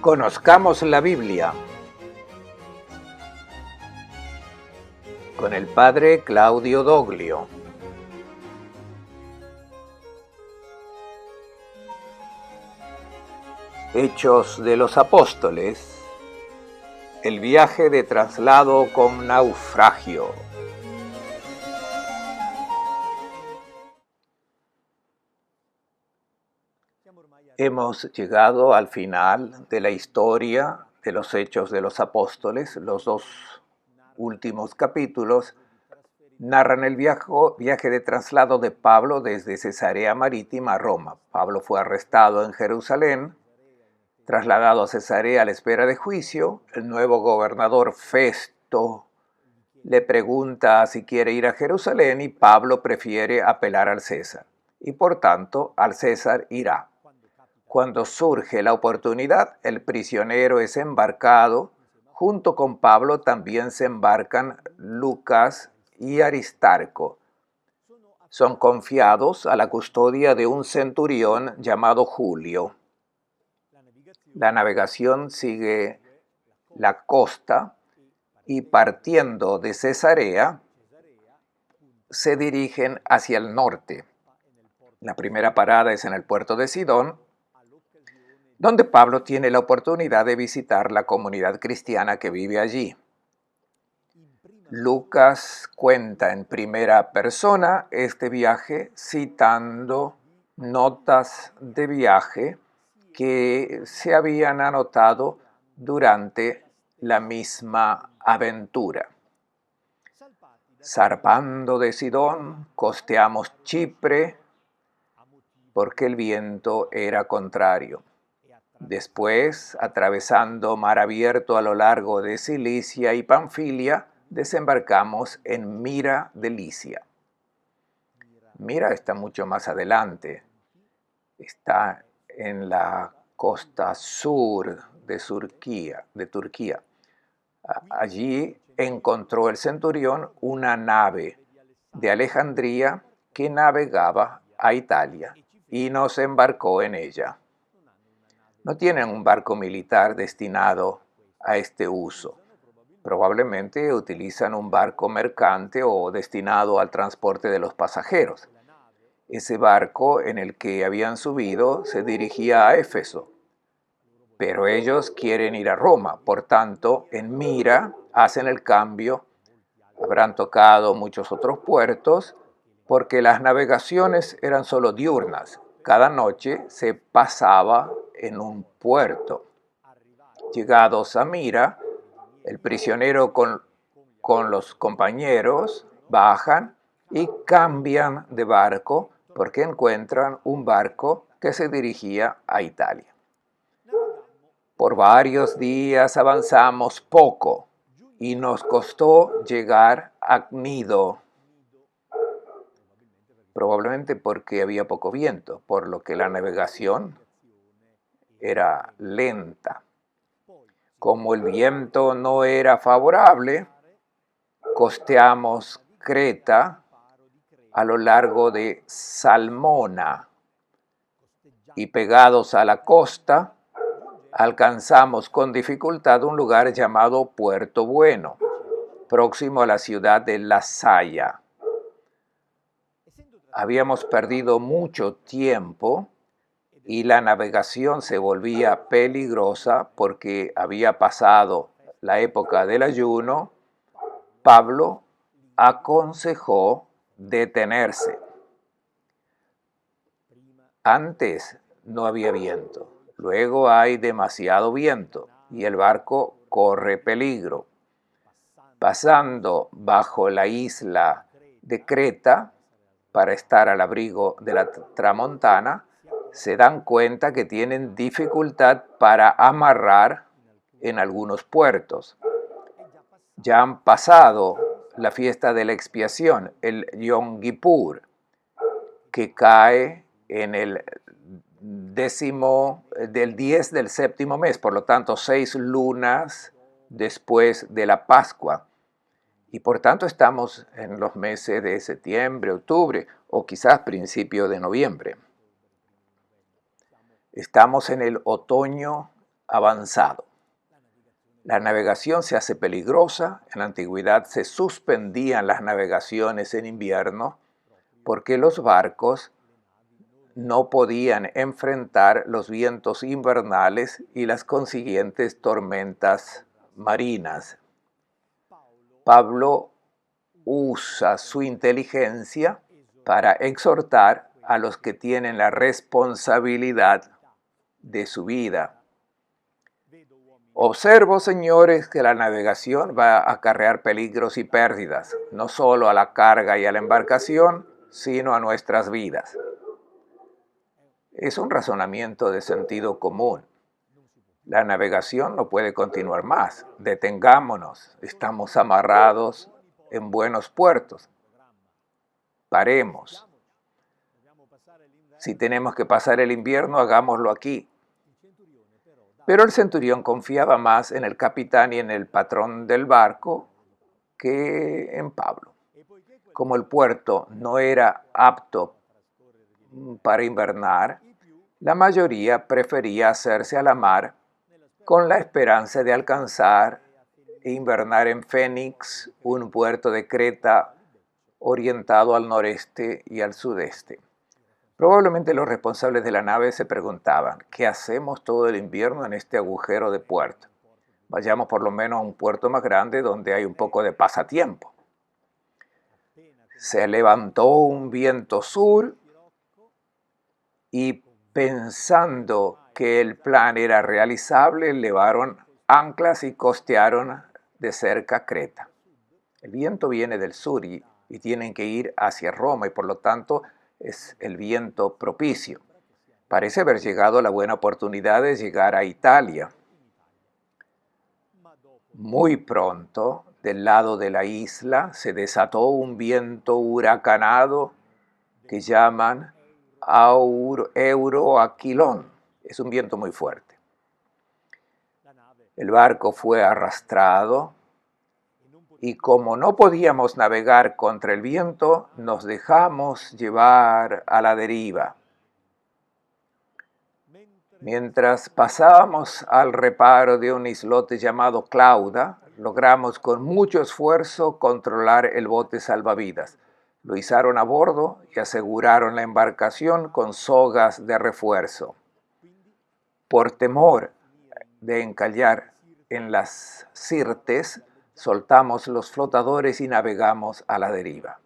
Conozcamos la Biblia con el padre Claudio Doglio. Hechos de los Apóstoles, el viaje de traslado con naufragio. Hemos llegado al final de la historia de los Hechos de los Apóstoles. Los dos últimos capítulos narran el viaje de traslado de Pablo desde Cesarea Marítima a Roma. Pablo fue arrestado en Jerusalén, trasladado a Cesarea a la espera de juicio. El nuevo gobernador Festo le pregunta si quiere ir a Jerusalén y Pablo prefiere apelar al César. Y por tanto, al César irá. Cuando surge la oportunidad, el prisionero es embarcado. Junto con Pablo también se embarcan Lucas y Aristarco. Son confiados a la custodia de un centurión llamado Julio. La navegación sigue la costa y partiendo de Cesarea se dirigen hacia el norte. La primera parada es en el puerto de Sidón, donde Pablo tiene la oportunidad de visitar la comunidad cristiana que vive allí. Lucas cuenta en primera persona este viaje citando notas de viaje que se habían anotado durante la misma aventura. Zarpando de Sidón, costeamos Chipre porque el viento era contrario. Después, atravesando mar abierto a lo largo de Cilicia y Panfilia, desembarcamos en Mira de Licia. Mira está mucho más adelante. Está en la costa sur de Turquía. Allí encontró el centurión una nave de Alejandría que navegaba a Italia y nos embarcó en ella. No tienen un barco militar destinado a este uso. Probablemente utilizan un barco mercante o destinado al transporte de los pasajeros. Ese barco en el que habían subido se dirigía a Éfeso, pero ellos quieren ir a Roma. Por tanto, en Mira hacen el cambio. Habrán tocado muchos otros puertos porque las navegaciones eran solo diurnas. Cada noche se pasaba en un puerto. Llegados a Mira, el prisionero con los compañeros bajan y cambian de barco porque encuentran un barco que se dirigía a Italia. Por varios días avanzamos poco y nos costó llegar a Cnido, probablemente porque había poco viento, por lo que la navegación era lenta. Como el viento no era favorable, costeamos Creta a lo largo de Salmona y pegados a la costa alcanzamos con dificultad un lugar llamado Puerto Bueno, próximo a la ciudad de La Saya. Habíamos perdido mucho tiempo y la navegación se volvía peligrosa porque había pasado la época del ayuno. Pablo aconsejó detenerse. Antes no había viento, luego hay demasiado viento y el barco corre peligro. Pasando bajo la isla de Creta para estar al abrigo de la tramontana, se dan cuenta que tienen dificultad para amarrar en algunos puertos. Ya han pasado la fiesta de la expiación, el Yom Kippur, que cae en el 10 del séptimo mes, por lo tanto 6 lunas después de la Pascua. Y por tanto estamos en los meses de septiembre, octubre o quizás principio de noviembre. Estamos en el otoño avanzado. La navegación se hace peligrosa. En la antigüedad se suspendían las navegaciones en invierno porque los barcos no podían enfrentar los vientos invernales y las consiguientes tormentas marinas. Pablo usa su inteligencia para exhortar a los que tienen la responsabilidad de su vida. Observo, señores, que la navegación va a acarrear peligros y pérdidas, no solo a la carga y a la embarcación, sino a nuestras vidas. Es un razonamiento de sentido común. La navegación no puede continuar más. Detengámonos. Estamos amarrados en buenos puertos. Paremos. Si tenemos que pasar el invierno, hagámoslo aquí. Pero el centurión confiaba más en el capitán y en el patrón del barco que en Pablo. Como el puerto no era apto para invernar, la mayoría prefería hacerse a la mar con la esperanza de alcanzar e invernar en Fénix, un puerto de Creta orientado al noreste y al sudeste. Probablemente los responsables de la nave se preguntaban, ¿qué hacemos todo el invierno en este agujero de puerto? Vayamos por lo menos a un puerto más grande donde hay un poco de pasatiempo. Se levantó un viento sur y pensando que el plan era realizable, levaron anclas y costearon de cerca Creta. El viento viene del sur y tienen que ir hacia Roma y por lo tanto es el viento propicio. Parece haber llegado la buena oportunidad de llegar a Italia. Muy pronto, del lado de la isla, se desató un viento huracanado que llaman euroaquilón. Es un viento muy fuerte. El barco fue arrastrado y como no podíamos navegar contra el viento, nos dejamos llevar a la deriva. Mientras pasábamos al reparo de un islote llamado Clauda, logramos con mucho esfuerzo controlar el bote salvavidas. Lo izaron a bordo y aseguraron la embarcación con sogas de refuerzo. Por temor de encallar en las Sirtes, soltamos los flotadores y navegamos a la deriva.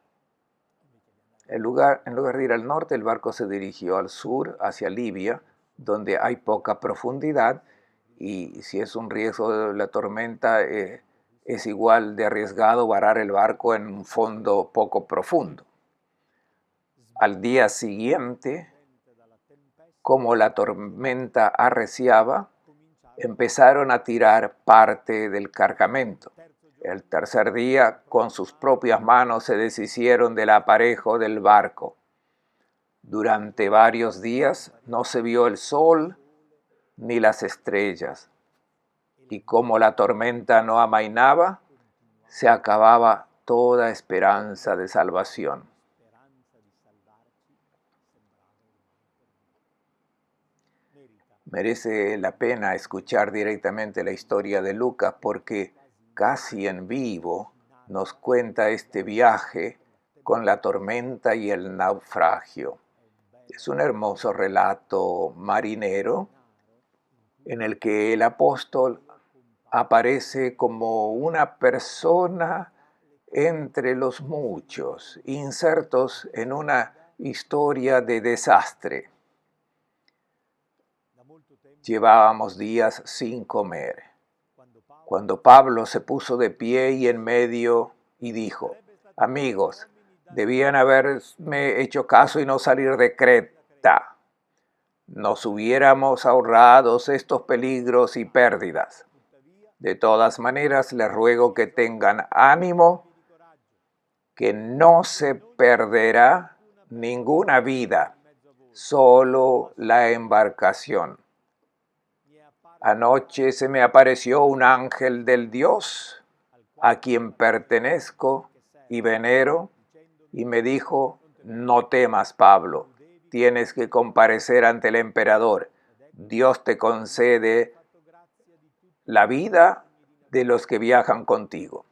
En lugar de ir al norte, el barco se dirigió al sur, hacia Libia, donde hay poca profundidad y si es un riesgo de la tormenta, es igual de arriesgado varar el barco en un fondo poco profundo. Al día siguiente, como la tormenta arreciaba, empezaron a tirar parte del cargamento. El tercer día, con sus propias manos, se deshicieron del aparejo del barco. Durante varios días no se vio el sol ni las estrellas, y como la tormenta no amainaba, se acababa toda esperanza de salvación. Merece la pena escuchar directamente la historia de Lucas porque casi en vivo nos cuenta este viaje con la tormenta y el naufragio. Es un hermoso relato marinero en el que el apóstol aparece como una persona entre los muchos, insertos en una historia de desastre. Llevábamos días sin comer. Cuando Pablo se puso de pie y en medio y dijo, amigos, debían haberme hecho caso y no salir de Creta. Nos hubiéramos ahorrado estos peligros y pérdidas. De todas maneras, les ruego que tengan ánimo, que no se perderá ninguna vida, solo la embarcación. Anoche se me apareció un ángel del Dios a quien pertenezco y venero, y me dijo: no temas, Pablo, tienes que comparecer ante el emperador. Dios te concede la vida de los que viajan contigo.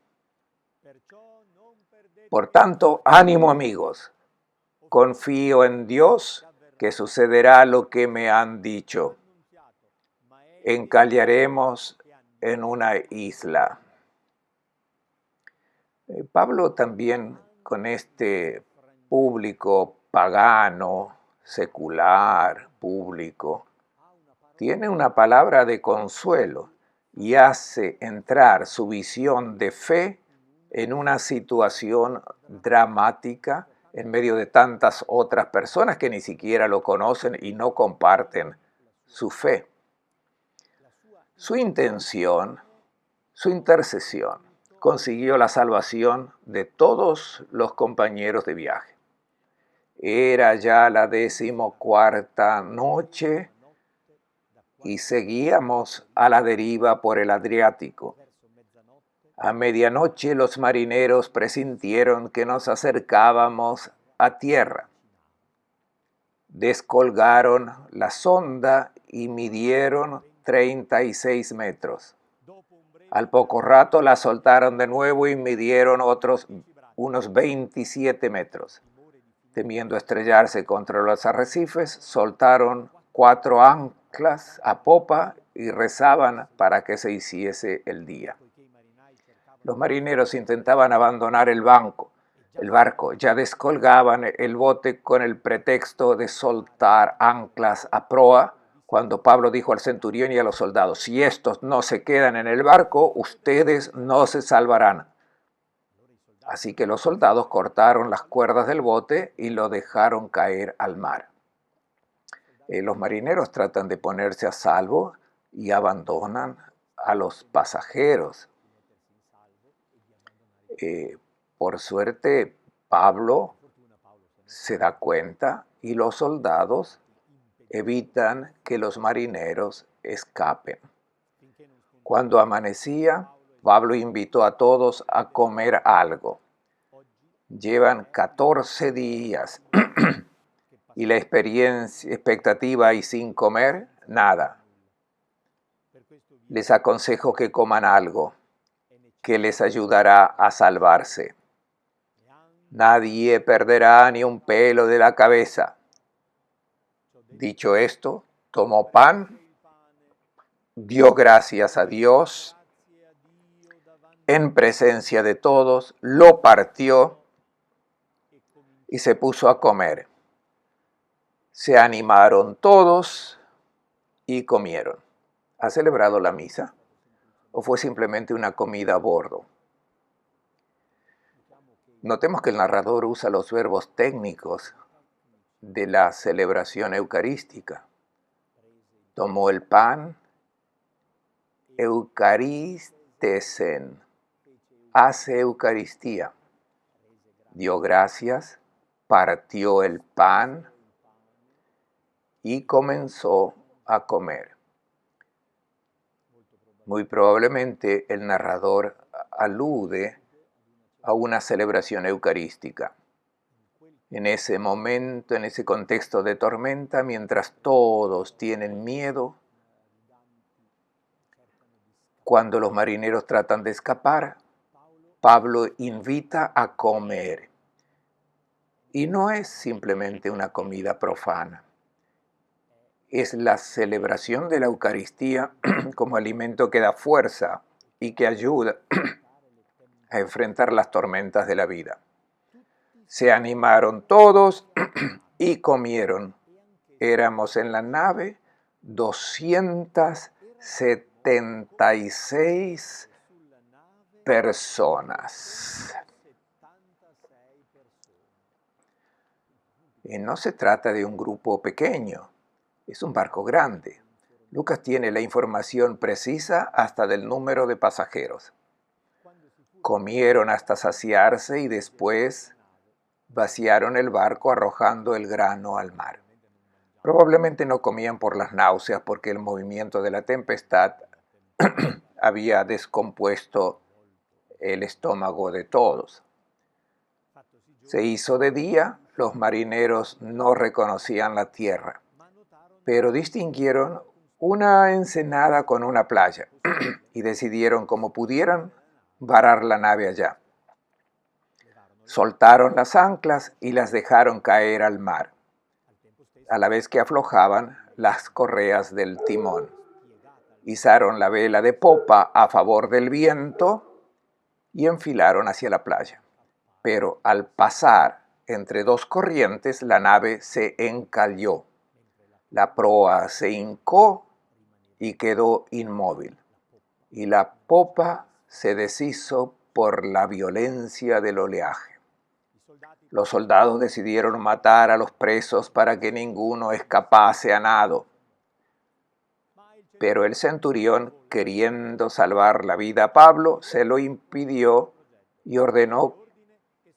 Por tanto, ánimo, amigos, confío en Dios que sucederá lo que me han dicho. Encallaremos en una isla. Pablo también, con este público pagano, secular, público, tiene una palabra de consuelo y hace entrar su visión de fe en una situación dramática en medio de tantas otras personas que ni siquiera lo conocen y no comparten su fe. Su intención, su intercesión, consiguió la salvación de todos los compañeros de viaje. Era ya la 14ª noche y seguíamos a la deriva por el Adriático. A medianoche los marineros presintieron que nos acercábamos a tierra. Descolgaron la sonda y midieron 36 metros. Al poco rato la soltaron de nuevo y midieron unos 27 metros. Temiendo estrellarse contra los arrecifes, soltaron 4 anclas a popa y rezaban para que se hiciese el día. Los marineros intentaban abandonar el barco, ya descolgaban el bote con el pretexto de soltar anclas a proa, cuando Pablo dijo al centurión y a los soldados: si estos no se quedan en el barco, ustedes no se salvarán. Así que los soldados cortaron las cuerdas del bote y lo dejaron caer al mar. Los marineros tratan de ponerse a salvo y abandonan a los pasajeros. Por suerte, Pablo se da cuenta y los soldados evitan que los marineros escapen. Cuando amanecía, Pablo invitó a todos a comer algo. Llevan 14 días y la expectativa y sin comer, nada. Les aconsejo que coman algo que les ayudará a salvarse. Nadie perderá ni un pelo de la cabeza. Dicho esto, tomó pan, dio gracias a Dios en presencia de todos, lo partió y se puso a comer. Se animaron todos y comieron. ¿Ha celebrado la misa? ¿O fue simplemente una comida a bordo? Notemos que el narrador usa los verbos técnicos de la celebración eucarística. Tomó el pan, eucaristesen, hace Eucaristía. Dio gracias, partió el pan y comenzó a comer. Muy probablemente el narrador alude a una celebración eucarística. En ese momento, en ese contexto de tormenta, mientras todos tienen miedo, cuando los marineros tratan de escapar, Pablo invita a comer. Y no es simplemente una comida profana. Es la celebración de la Eucaristía como alimento que da fuerza y que ayuda a enfrentar las tormentas de la vida. Se animaron todos y comieron. Éramos en la nave 276 personas. Y no se trata de un grupo pequeño, es un barco grande. Lucas tiene la información precisa hasta del número de pasajeros. Comieron hasta saciarse y después vaciaron el barco arrojando el grano al mar. Probablemente no comían por las náuseas porque el movimiento de la tempestad había descompuesto el estómago de todos. Se hizo de día, los marineros no reconocían la tierra, pero distinguieron una ensenada con una playa y decidieron, como pudieran, varar la nave allá. Soltaron las anclas y las dejaron caer al mar, a la vez que aflojaban las correas del timón. Izaron la vela de popa a favor del viento y enfilaron hacia la playa. Pero al pasar entre dos corrientes, la nave se encalló. La proa se hincó y quedó inmóvil, y la popa se deshizo por la violencia del oleaje. Los soldados decidieron matar a los presos para que ninguno escapase a nado. Pero el centurión, queriendo salvar la vida a Pablo, se lo impidió y ordenó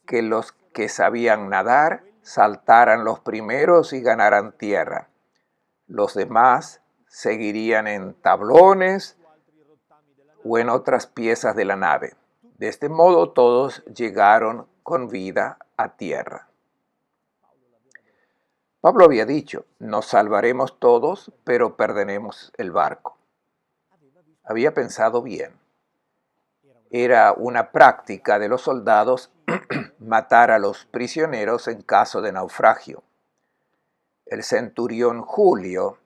que los que sabían nadar saltaran los primeros y ganaran tierra. Los demás seguirían en tablones o en otras piezas de la nave. De este modo todos llegaron con vida a tierra. Pablo había dicho, nos salvaremos todos, pero perderemos el barco. Había pensado bien. Era una práctica de los soldados matar a los prisioneros en caso de naufragio. El centurión Julio,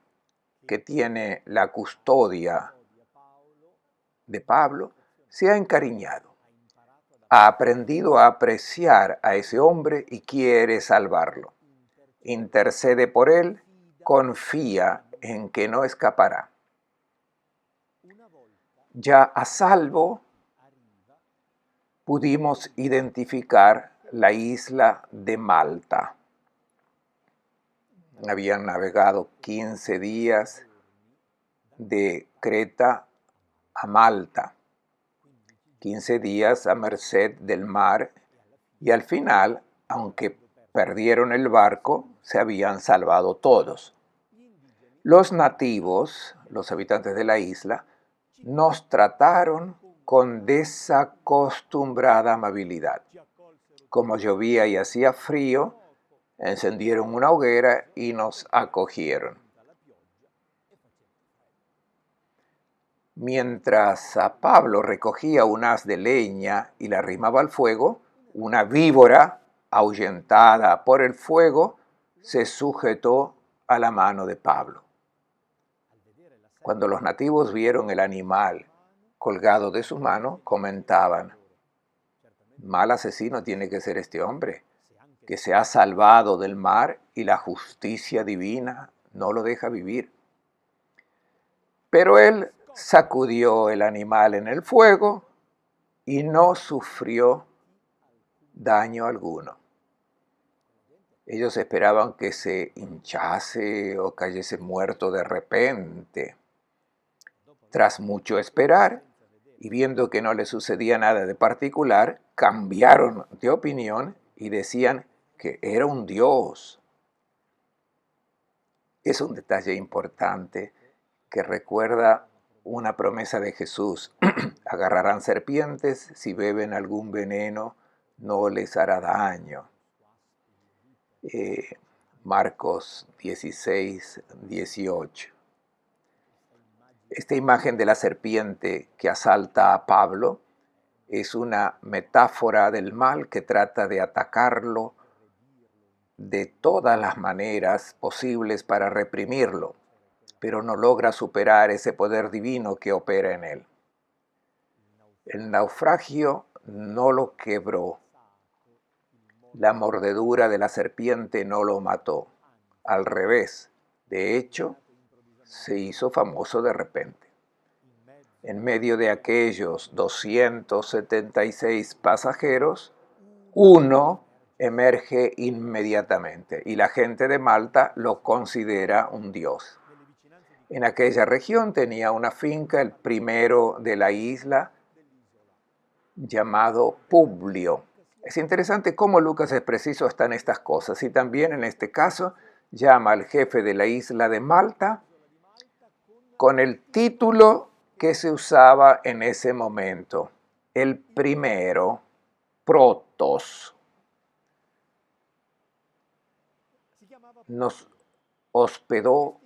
que tiene la custodia de Pablo, se ha encariñado. Ha aprendido a apreciar a ese hombre y quiere salvarlo. Intercede por él, confía en que no escapará. Ya a salvo, pudimos identificar la isla de Malta. Habían navegado 15 días de Creta a Malta, 15 días a merced del mar, y al final, aunque perdieron el barco, se habían salvado todos. Los nativos, los habitantes de la isla, nos trataron con desacostumbrada amabilidad. Como llovía y hacía frío, encendieron una hoguera y nos acogieron. Mientras a Pablo recogía un haz de leña y la arrimaba al fuego, una víbora, ahuyentada por el fuego, se sujetó a la mano de Pablo. Cuando los nativos vieron el animal colgado de su mano, comentaban, mal asesino tiene que ser este hombre, que se ha salvado del mar y la justicia divina no lo deja vivir. Pero él sacudió el animal en el fuego y no sufrió daño alguno. Ellos esperaban que se hinchase o cayese muerto de repente. Tras mucho esperar, y viendo que no le sucedía nada de particular, cambiaron de opinión y decían que era un dios. Es un detalle importante que recuerda una promesa de Jesús. Agarrarán serpientes, si beben algún veneno, no les hará daño. Marcos 16, 18. Esta imagen de la serpiente que asalta a Pablo es una metáfora del mal que trata de atacarlo de todas las maneras posibles para reprimirlo, pero no logra superar ese poder divino que opera en él. El naufragio no lo quebró. La mordedura de la serpiente no lo mató. Al revés, de hecho, se hizo famoso de repente. En medio de aquellos 276 pasajeros, uno emerge inmediatamente y la gente de Malta lo considera un dios. En aquella región tenía una finca el primero de la isla llamado Publio. Es interesante cómo Lucas es preciso hasta en estas cosas y también en este caso llama al jefe de la isla de Malta con el título que se usaba en ese momento, el primero, protos, nos hospedó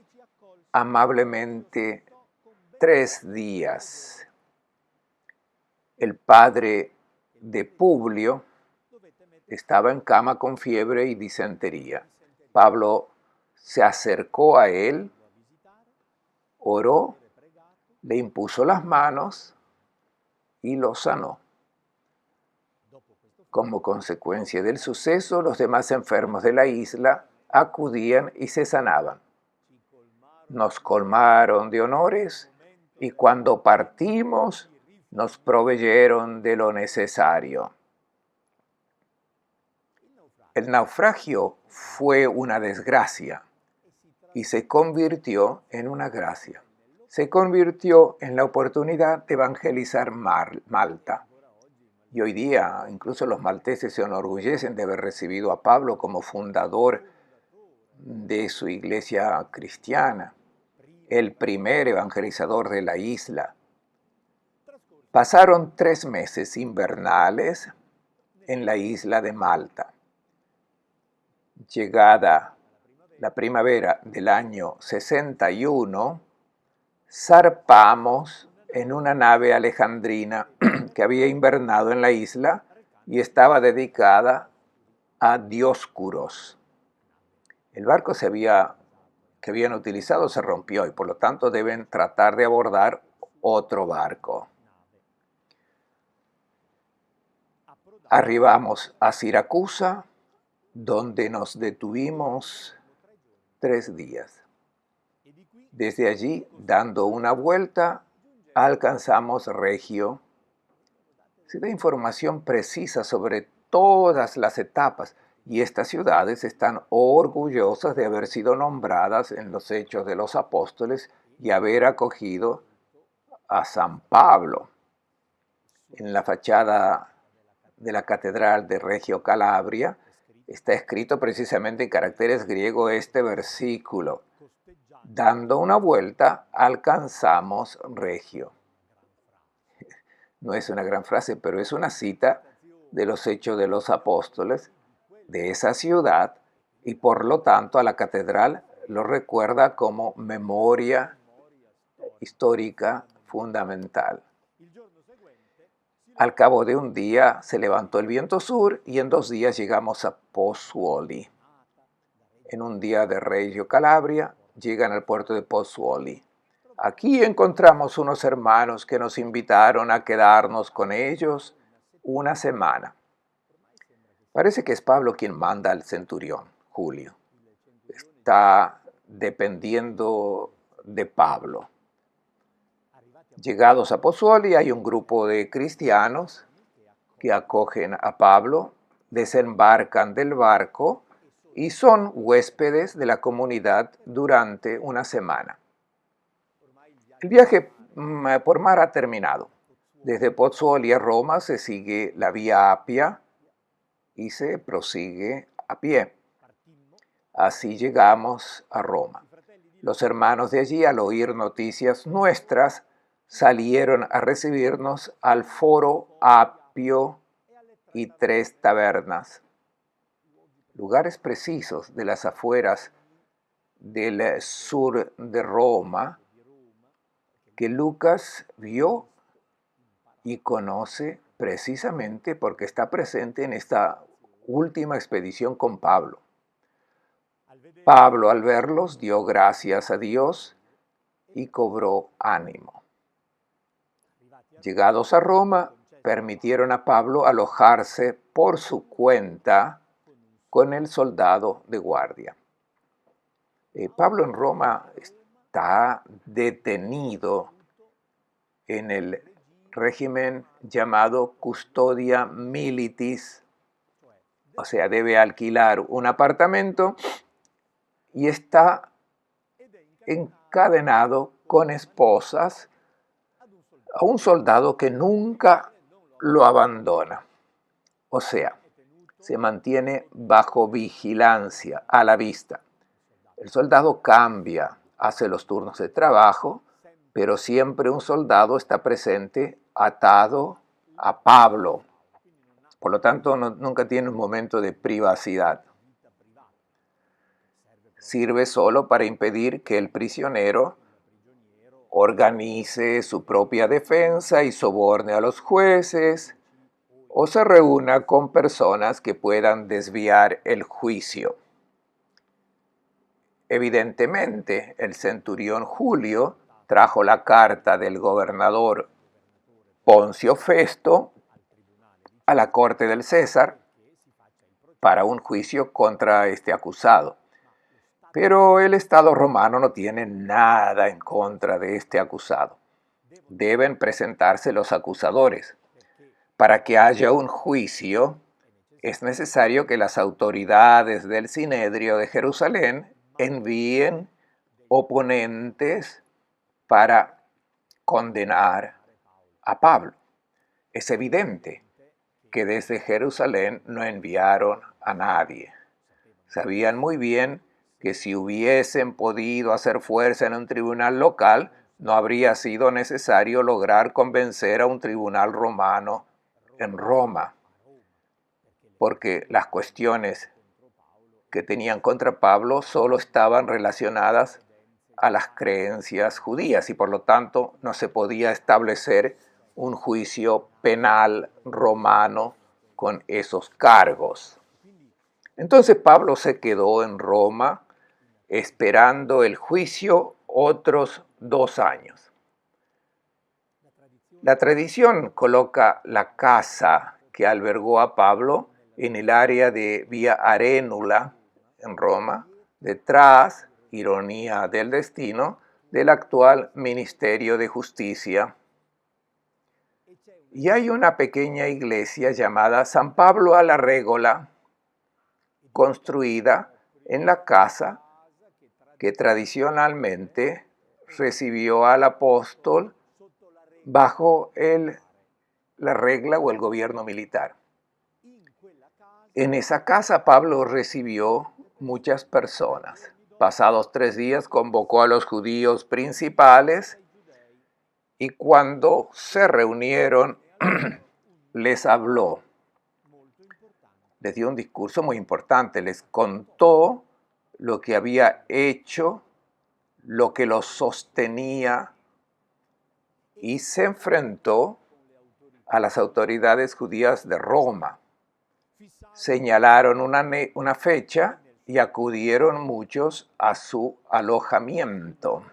amablemente 3 días. El padre de Publio estaba en cama con fiebre y disentería. Pablo se acercó a él, oró, le impuso las manos y lo sanó. Como consecuencia del suceso, los demás enfermos de la isla acudían y se sanaban. Nos colmaron de honores y cuando partimos nos proveyeron de lo necesario. El naufragio fue una desgracia y se convirtió en una gracia. Se convirtió en la oportunidad de evangelizar Malta. Y hoy día incluso los malteses se enorgullecen de haber recibido a Pablo como fundador de su iglesia cristiana, el primer evangelizador de la isla. Pasaron 3 meses invernales en la isla de Malta. Llegada la primavera del año 61, zarpamos en una nave alejandrina que había invernado en la isla y estaba dedicada a Dioscuros. El barco que habían utilizado se rompió y por lo tanto deben tratar de abordar otro barco. Arribamos a Siracusa, donde nos detuvimos 3 días. Desde allí, dando una vuelta, alcanzamos Regio. Se da información precisa sobre todas las etapas y estas ciudades están orgullosas de haber sido nombradas en los Hechos de los Apóstoles y haber acogido a San Pablo. En la fachada de la Catedral de Reggio Calabria está escrito precisamente en caracteres griegos este versículo: dando una vuelta, alcanzamos Regio. No es una gran frase, pero es una cita de los Hechos de los Apóstoles, de esa ciudad, y por lo tanto a la catedral lo recuerda como memoria histórica fundamental. Al cabo de un día se levantó el viento sur y en 2 días llegamos a Pozzuoli. En un día de Reggio Calabria llegan al puerto de Pozzuoli. Aquí encontramos unos hermanos que nos invitaron a quedarnos con ellos una semana. Parece que es Pablo quien manda al centurión, Julio. Está dependiendo de Pablo. Llegados a Pozzuoli hay un grupo de cristianos que acogen a Pablo, desembarcan del barco y son huéspedes de la comunidad durante una semana. El viaje por mar ha terminado. Desde Pozzuoli a Roma se sigue la vía Apia y se prosigue a pie. Así llegamos a Roma. Los hermanos de allí, al oír noticias nuestras, salieron a recibirnos al Foro Apio y 3 tabernas, lugares precisos de las afueras del sur de Roma que Lucas vio y conoce precisamente porque está presente en esta última expedición con Pablo. Pablo, al verlos, dio gracias a Dios y cobró ánimo. Llegados a Roma, permitieron a Pablo alojarse por su cuenta con el soldado de guardia. Pablo en Roma está detenido en el régimen llamado custodia militis, o sea, debe alquilar un apartamento y está encadenado con esposas a un soldado que nunca lo abandona. O sea, se mantiene bajo vigilancia, a la vista. El soldado cambia, hace los turnos de trabajo, pero siempre un soldado está presente, atado a Pablo. Por lo tanto, nunca tiene un momento de privacidad. Sirve solo para impedir que el prisionero organice su propia defensa y soborne a los jueces o se reúna con personas que puedan desviar el juicio. Evidentemente, el centurión Julio trajo la carta del gobernador Poncio Festo a la corte del César para un juicio contra este acusado. Pero el Estado romano no tiene nada en contra de este acusado. Deben presentarse los acusadores. Para que haya un juicio, es necesario que las autoridades del Sinedrio de Jerusalén envíen oponentes para condenar a Pablo. Es evidente que desde Jerusalén no enviaron a nadie. Sabían muy bien que si hubiesen podido hacer fuerza en un tribunal local, no habría sido necesario lograr convencer a un tribunal romano en Roma, porque las cuestiones que tenían contra Pablo solo estaban relacionadas a las creencias judías y por lo tanto no se podía establecer un juicio penal romano con esos cargos. Entonces Pablo se quedó en Roma esperando el juicio otros 2 años. La tradición coloca la casa que albergó a Pablo en el área de Vía Arenula, en Roma, detrás, ironía del destino, del actual Ministerio de Justicia. Y hay una pequeña iglesia llamada San Pablo a la Régola, construida en la casa que tradicionalmente recibió al apóstol bajo la regla o el gobierno militar. En esa casa Pablo recibió muchas personas. Pasados 3 días convocó a los judíos principales y cuando se reunieron les habló. Les dio un discurso muy importante, les contó lo que había hecho, lo que los sostenía y se enfrentó a las autoridades judías de Roma. Señalaron una fecha y acudieron muchos a su alojamiento.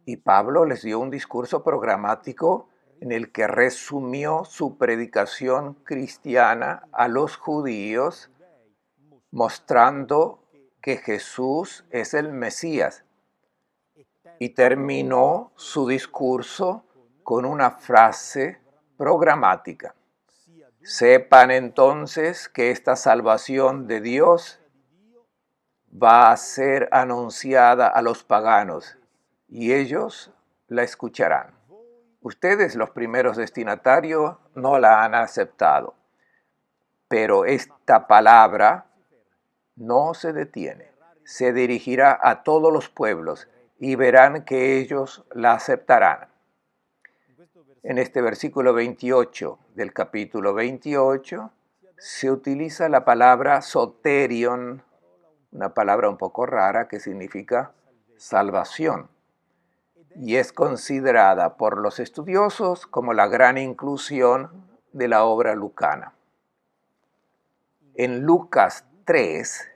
Y Pablo les dio un discurso programático en el que resumió su predicación cristiana a los judíos, mostrando que Jesús es el Mesías. Y terminó su discurso con una frase programática. Sepan entonces que esta salvación de Dios va a ser anunciada a los paganos y ellos la escucharán. Ustedes, los primeros destinatarios, no la han aceptado, pero esta palabra no se detiene. Se dirigirá a todos los pueblos y verán que ellos la aceptarán. En este versículo 28 del capítulo 28 se utiliza la palabra soterion, una palabra un poco rara que significa salvación, y es considerada por los estudiosos como la gran inclusión de la obra lucana. En Lucas 3,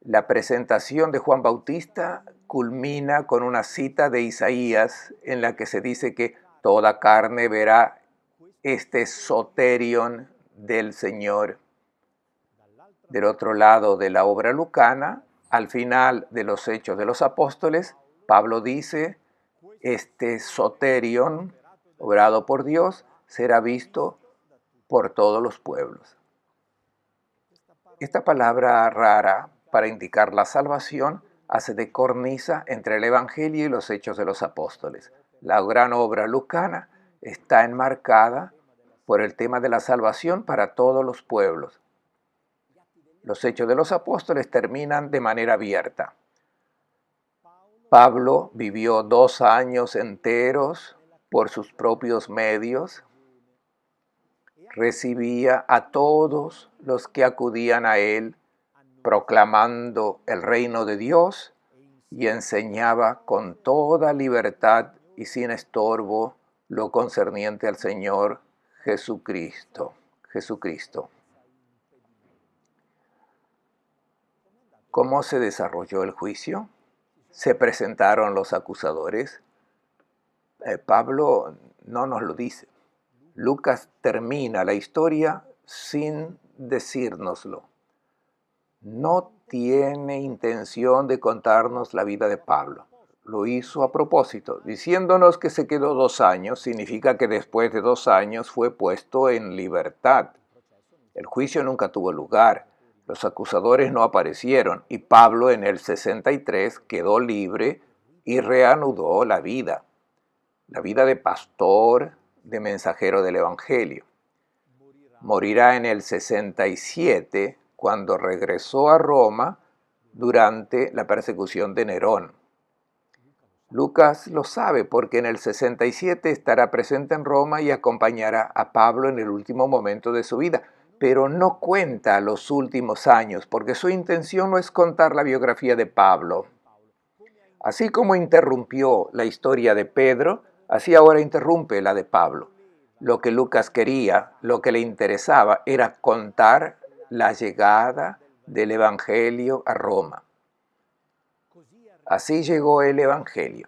la presentación de Juan Bautista culmina con una cita de Isaías en la que se dice que toda carne verá este soterion del Señor. Del otro lado de la obra lucana, al final de los Hechos de los Apóstoles, Pablo dice, este soterion, obrado por Dios, será visto por todos los pueblos. Esta palabra rara para indicar la salvación hace de cornisa entre el Evangelio y los Hechos de los Apóstoles. La gran obra lucana está enmarcada por el tema de la salvación para todos los pueblos. Los Hechos de los Apóstoles terminan de manera abierta. Pablo vivió 2 años enteros por sus propios medios, recibía a todos los que acudían a él proclamando el reino de Dios y enseñaba con toda libertad y sin estorbo lo concerniente al Señor Jesucristo. ¿Cómo se desarrolló el juicio? ¿Se presentaron los acusadores? Pablo no nos lo dice. Lucas termina la historia sin decírnoslo. No tiene intención de contarnos la vida de Pablo. Lo hizo a propósito, diciéndonos que se quedó 2 años, significa que después de 2 años fue puesto en libertad. El juicio nunca tuvo lugar, los acusadores no aparecieron y Pablo en el 63 quedó libre y reanudó la vida de pastor, de mensajero del Evangelio. Morirá en el 67 cuando regresó a Roma durante la persecución de Nerón. Lucas lo sabe porque en el 67 estará presente en Roma y acompañará a Pablo en el último momento de su vida, pero no cuenta los últimos años porque su intención no es contar la biografía de Pablo. Así como interrumpió la historia de Pedro, así ahora interrumpe la de Pablo. Lo que Lucas quería, lo que le interesaba, era contar la llegada del Evangelio a Roma. Así llegó el Evangelio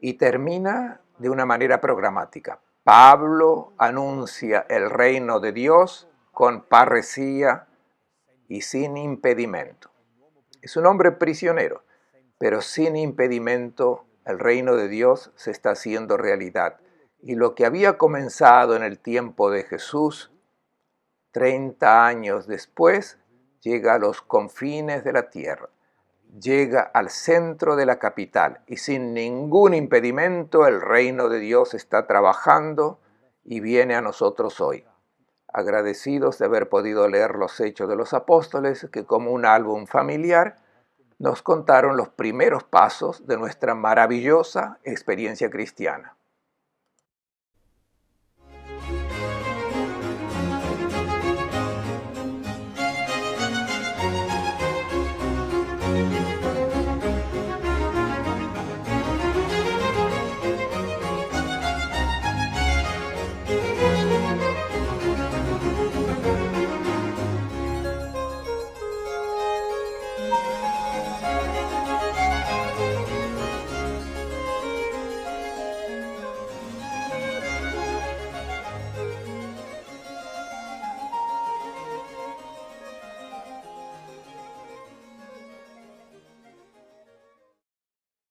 y termina de una manera programática. Pablo anuncia el reino de Dios con parresía y sin impedimento. Es un hombre prisionero, pero sin impedimento el reino de Dios se está haciendo realidad. Y lo que había comenzado en el tiempo de Jesús, 30 años después, llega a los confines de la tierra, llega al centro de la capital y sin ningún impedimento el reino de Dios está trabajando y viene a nosotros hoy. Agradecidos de haber podido leer los Hechos de los Apóstoles, que como un álbum familiar nos contaron los primeros pasos de nuestra maravillosa experiencia cristiana.